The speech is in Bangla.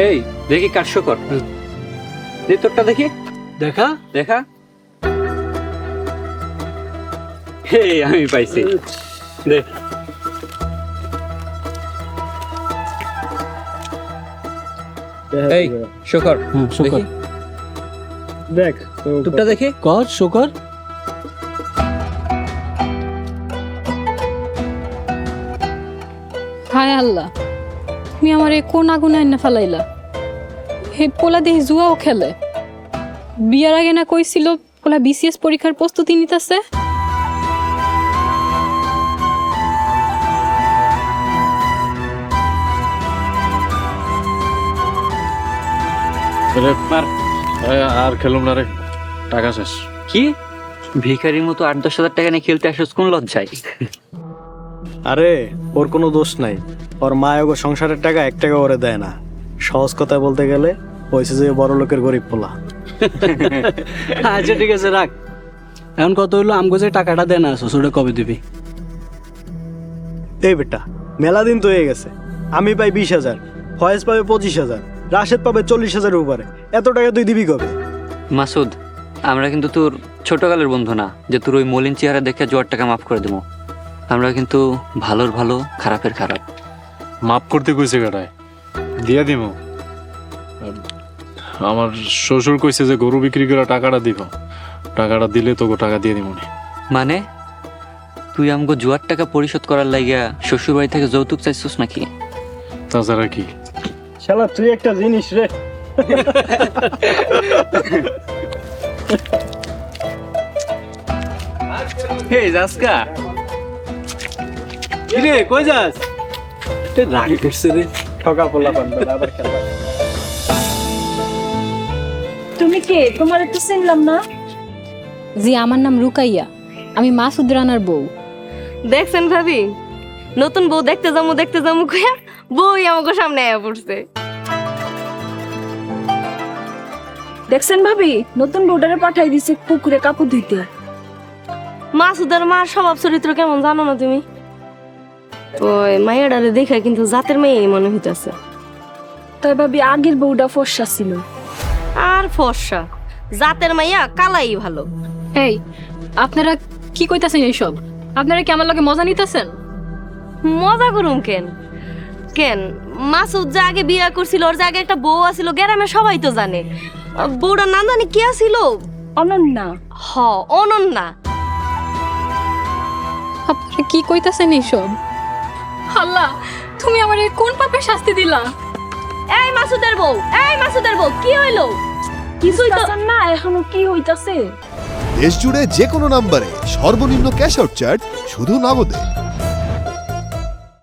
এই দেখি কাটশো কর, দে তোরটা দেখি। দেখা দেখা, এই আমি পাইছি, দে। এই শোকর, শোকর। দেখি দেখ তোরটা দেখি। কর শোকর। হায় আল্লাহ, তুমি আমার এই কোন আগুন আইনা ফেলাইলা। হে পোলা দেখি জুয়াও খেলে। বিয়ার আগে না কইছিল পোলা বিসিএস পরীক্ষার প্রস্তুতি নিতেছে। আর খেলুম না রে, টাকা শেষ। কি ভিখারির মতো 8-10 হাজার টাকা নিয়ে খেলতে আসছ, কোন লজ্জায়? আরে ওর কোনো দোষ নাই, ওর মা ওগো সংসারের টাকা 1 টাকা ওরে দেয় না। সহজ কথা বলতে গেলে হয়েছে যে বড় লোকের গরিব পোলা। আচ্ছা ঠিক আছে রাখ, এখন কত হইলো? আমগো যে টাকাটা দেয় না শ্বশুরে কবে দিবি? এই বেটা মেলা দিন তো হয়ে গেছে, আমি পাই 20,000, ফয়েজ পাবে 25,000, রাশেদ পাবে 40,000 উপরে। এত টাকা তুই দিবি কবে? মাসুদ, আমরা কিন্তু তোর ছোটকালের বন্ধু না যে তোর ওই মলিন চেহারা দেখে জোয়ার টাকা মাফ করে দেবো। আমরা কিন্তু ভালোর ভালো, খারাপের খারাপ। মাপ করতে কইছে কাটায়, দিয়া দিব। আমার শ্বশুর কইছে যে গরু বিক্রি করে টাকাটা দিব, টাকাটা দিলে তোকে টাকা দিয়ে দিব। মানে তুই আমগো জোয়ার টাকা পরিশোধ করার লাগিয়া শ্বশুর বাড়ি থেকে যৌতুক চাইছিস নাকি? তাছাড়া কি? শালা তুই একটা জিনিস রে। হে জাসকা, কিরে কই যাস? এটা রাগ করছে রে, ঠকা পোলা পানবে আবার খেলা। তুমি কে? তোমার তো চিনলাম না। জি, আমার নাম রুকাইয়া, আমি মাসুদ রানার বউ। দেখছেন ভাবি, নতুন বউ দেখতে যাবো কইয়া বউই আমাকে সামনে আয়া পড়ছে। দেখছেন ভাবি, নতুন বউটারে পাঠাই দিছে পুকুরে কাপড় ধুইতে। মাসুদের মার স্বভাব চরিত্র কেমন জানো না তুমি? ওই মাইয়াডারে দেখে কিন্তু জাতের মেয়েই মনে হইতাছে। তাই ভাবি আগের বউটা ফর্সা ছিল। আর ফর্সা জাতের মাইয়া কালাই ভালো। এই আপনারা কি কইতাছেন এইসব? আপনারা কি আমার লগে মজা নিতেছেন? মজা করুম কেন কেন? মাসুদ যে আগে বিয়া করছিল, ওর যে আগে একটা বউ আছিল, গ্রামে সবাই তো জানে। বউটার নাম জানি কি আছিল? অনন্যা। হ, অনন্যা। আপনারা কি কইতাছেন এইসব? আল্লাহ, তুমি আমার এই কোন পাপের শাস্তি দিলা? এই মাসুদের বউ কি হইলো? কিছুই তো না, এখনো কি হইতাছে? দেশ জুড়ে যে কোনো নম্বরে সর্বনিম্ন ক্যাশ আউট চার্জ শুধু নগদে।